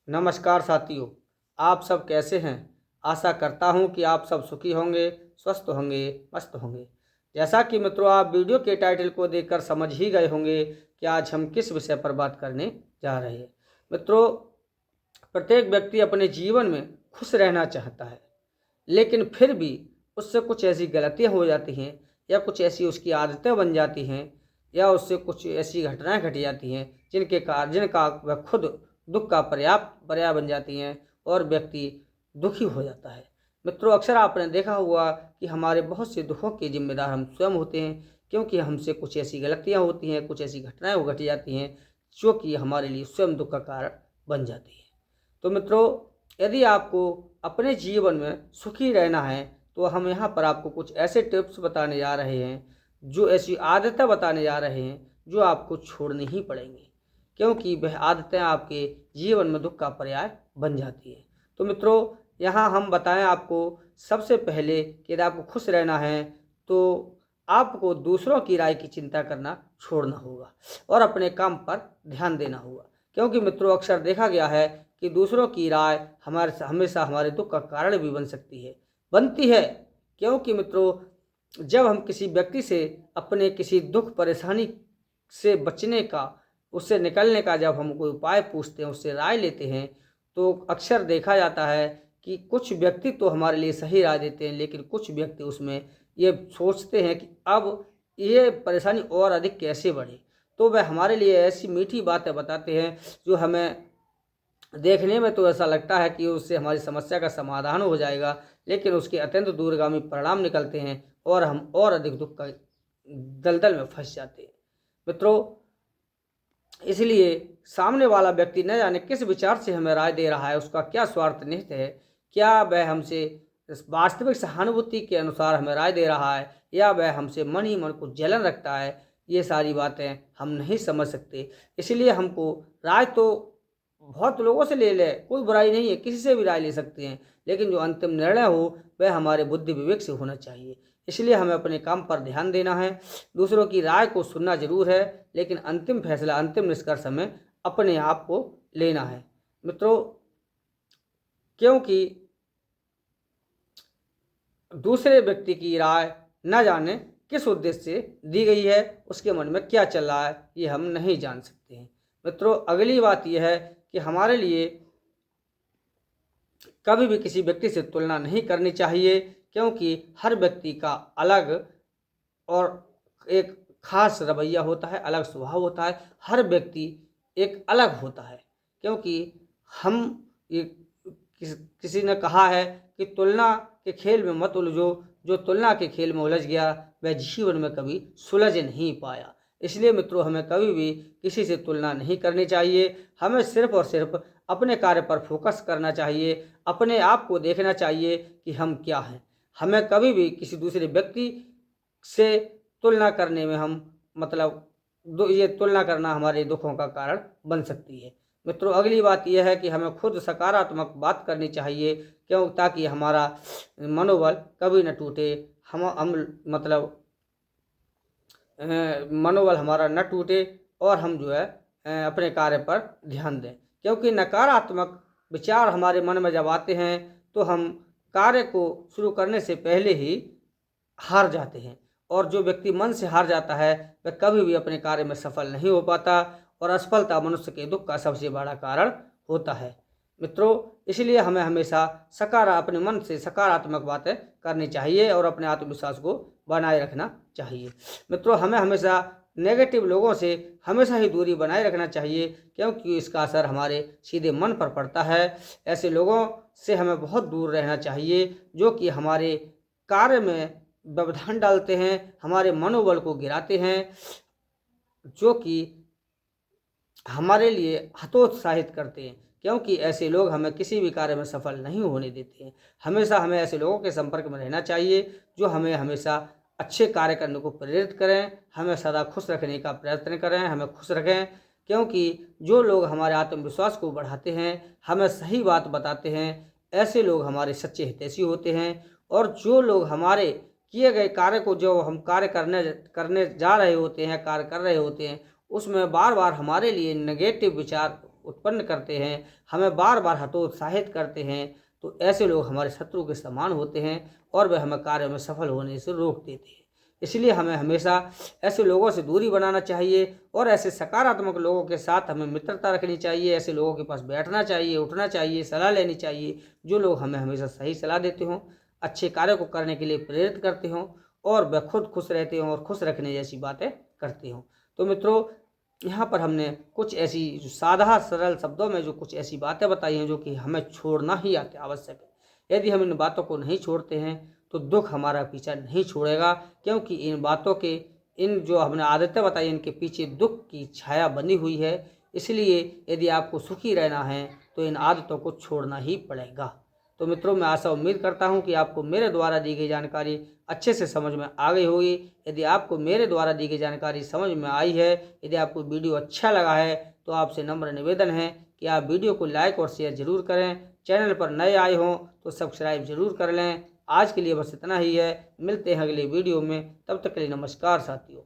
नमस्कार साथियों, आप सब कैसे हैं। आशा करता हूं कि आप सब सुखी होंगे, स्वस्थ होंगे, मस्त होंगे। जैसा कि मित्रों आप वीडियो के टाइटल को देखकर समझ ही गए होंगे कि आज हम किस विषय पर बात करने जा रहे हैं। मित्रों, प्रत्येक व्यक्ति अपने जीवन में खुश रहना चाहता है, लेकिन फिर भी उससे कुछ ऐसी गलतियां हो जाती हैं या कुछ ऐसी उसकी आदतें बन जाती हैं या उससे कुछ ऐसी घटनाएं घट जाती हैं जिनका वह खुद दुख का पर्याय बन जाती हैं और व्यक्ति दुखी हो जाता है। मित्रों, अक्सर आपने देखा होगा कि हमारे बहुत से दुखों के जिम्मेदार हम स्वयं होते हैं, क्योंकि हमसे कुछ ऐसी गलतियां होती हैं, कुछ ऐसी घटनाएं घट जाती हैं जो कि हमारे लिए स्वयं दुख का कारण बन जाती हैं। तो मित्रों, यदि आपको अपने जीवन में सुखी रहना है तो हम यहाँ पर आपको कुछ ऐसे टिप्स बताने जा रहे हैं, जो ऐसी आदतें बताने जा रहे हैं जो आपको छोड़नी ही पड़ेंगी, क्योंकि वह आदतें आपके जीवन में दुख का पर्याय बन जाती है। तो मित्रों, यहाँ हम बताएं आपको सबसे पहले कि यदि आपको खुश रहना है तो आपको दूसरों की राय की चिंता करना छोड़ना होगा और अपने काम पर ध्यान देना होगा, क्योंकि मित्रों अक्सर देखा गया है कि दूसरों की राय हमेशा हमारे दुख का कारण भी बनती है। क्योंकि मित्रों, जब हम किसी व्यक्ति से अपने किसी दुख परेशानी से बचने का, उससे निकलने का जब हम कोई उपाय पूछते हैं, उससे राय लेते हैं, तो अक्सर देखा जाता है कि कुछ व्यक्ति तो हमारे लिए सही राय देते हैं, लेकिन कुछ व्यक्ति उसमें ये सोचते हैं कि अब ये परेशानी और अधिक कैसे बढ़े। तो वह हमारे लिए ऐसी मीठी बातें बताते हैं जो हमें देखने में तो ऐसा लगता है कि उससे हमारी समस्या का समाधान हो जाएगा, लेकिन उसके अत्यंत दूरगामी परिणाम निकलते हैं और हम और अधिक दुख का दलदल में फंस जाते हैं। मित्रों, इसलिए सामने वाला व्यक्ति न जाने किस विचार से हमें राय दे रहा है, उसका क्या स्वार्थ निहित है, क्या वह हमसे वास्तविक सहानुभूति के अनुसार हमें राय दे रहा है या वह हमसे मन ही मन को जलन रखता है, ये सारी बातें हम नहीं समझ सकते। इसलिए हमको राय तो बहुत लोगों से ले ले, कोई बुराई नहीं है, किसी से भी राय ले सकते हैं, लेकिन जो अंतिम निर्णय हो वह हमारे बुद्धि विवेक से होना चाहिए। इसलिए हमें अपने काम पर ध्यान देना है। दूसरों की राय को सुनना जरूर है, लेकिन अंतिम फैसला, अंतिम निष्कर्ष हमें अपने आप को लेना है। मित्रों, क्योंकि दूसरे व्यक्ति की राय न जाने किस उद्देश्य से दी गई है, उसके मन में क्या चल रहा है, ये हम नहीं जान सकते हैं। मित्रों, अगली बात यह है कि हमारे लिए कभी भी किसी व्यक्ति से तुलना नहीं करनी चाहिए, क्योंकि हर व्यक्ति का अलग और एक खास रवैया होता है, अलग स्वभाव होता है। हर व्यक्ति एक अलग होता है, क्योंकि हम ये किसी ने कहा है कि तुलना के खेल में मत उलझो, जो तुलना के खेल में उलझ गया वह जीवन में कभी सुलझ नहीं पाया। इसलिए मित्रों, हमें कभी भी किसी से तुलना नहीं करनी चाहिए। हमें सिर्फ और सिर्फ अपने कार्य पर फोकस करना चाहिए, अपने आप को देखना चाहिए कि हम क्या हैं। हमें कभी भी किसी दूसरे व्यक्ति से तुलना करने में ये तुलना करना हमारे दुखों का कारण बन सकती है। मित्रों, अगली बात यह है कि हमें खुद सकारात्मक बात करनी चाहिए, क्यों, ताकि हमारा मनोबल कभी न टूटे। हम मनोबल हमारा न टूटे और हम जो है अपने कार्य पर ध्यान दें, क्योंकि नकारात्मक विचार हमारे मन में जब आते हैं तो हम कार्य को शुरू करने से पहले ही हार जाते हैं, और जो व्यक्ति मन से हार जाता है वह कभी भी अपने कार्य में सफल नहीं हो पाता, और असफलता मनुष्य के दुख का सबसे बड़ा कारण होता है। मित्रों, इसलिए हमें हमेशा अपने मन से सकारात्मक बातें करनी चाहिए और अपने आत्मविश्वास को बनाए रखना चाहिए। मित्रों, हमें हमेशा नेगेटिव लोगों से हमेशा ही दूरी बनाए रखना चाहिए, क्योंकि इसका असर हमारे सीधे मन पर पड़ता है। ऐसे लोगों से हमें बहुत दूर रहना चाहिए जो कि हमारे कार्य में व्यवधान डालते हैं, हमारे मनोबल को गिराते हैं, जो कि हमारे लिए हतोत्साहित करते हैं, क्योंकि ऐसे लोग हमें किसी भी कार्य में सफल नहीं होने देते हैं। हमेशा हमें ऐसे लोगों के संपर्क में रहना चाहिए जो हमें हमेशा अच्छे कार्य करने को प्रेरित करें, हमें सदा खुश रखने का प्रयत्न करें, हमें खुश रखें, क्योंकि जो लोग हमारे आत्मविश्वास को बढ़ाते हैं, हमें सही बात बताते हैं, ऐसे लोग हमारे सच्चे हितैषी होते हैं। और जो लोग हमारे किए गए कार्य को, जो हम कार्य करने जा रहे होते हैं, कार्य कर रहे होते हैं, उसमें बार बार हमारे लिए नेगेटिव विचार उत्पन्न करते हैं, हमें बार बार हतोत्साहित करते हैं, तो ऐसे लोग हमारे शत्रु के समान होते हैं और वे हमें कार्य में सफल होने से रोक देते हैं। इसलिए हमें हमेशा ऐसे लोगों से दूरी बनाना चाहिए और ऐसे सकारात्मक लोगों के साथ हमें मित्रता रखनी चाहिए। ऐसे लोगों के पास बैठना चाहिए, उठना चाहिए, सलाह लेनी चाहिए, जो लोग हमें हमेशा सही सलाह देते हों, अच्छे कार्य को करने के लिए प्रेरित करते हों और वह खुद खुश रहते हों और खुश रखने जैसी बातें करते हों। तो मित्रों, यहाँ पर हमने कुछ ऐसी जो साधा सरल शब्दों में जो कुछ ऐसी बातें बताई हैं जो कि हमें छोड़ना ही आवश्यक है। यदि हम इन बातों को नहीं छोड़ते हैं तो दुख हमारा पीछा नहीं छोड़ेगा, क्योंकि इन बातों के, इन जो हमने आदतें बताई, इनके पीछे दुख की छाया बनी हुई है। इसलिए यदि आपको सुखी रहना है तो इन आदतों को छोड़ना ही पड़ेगा। तो मित्रों, मैं आशा उम्मीद करता हूं कि आपको मेरे द्वारा दी गई जानकारी अच्छे से समझ में आ गई होगी। यदि आपको मेरे द्वारा दी गई जानकारी समझ में आई है, यदि आपको वीडियो अच्छा लगा है, तो आपसे नम्र निवेदन है कि आप वीडियो को लाइक और शेयर जरूर करें। चैनल पर नए आए हों तो सब्सक्राइब जरूर कर लें। आज के लिए बस इतना ही है। मिलते हैं अगले वीडियो में, तब तक के लिए नमस्कार साथियों।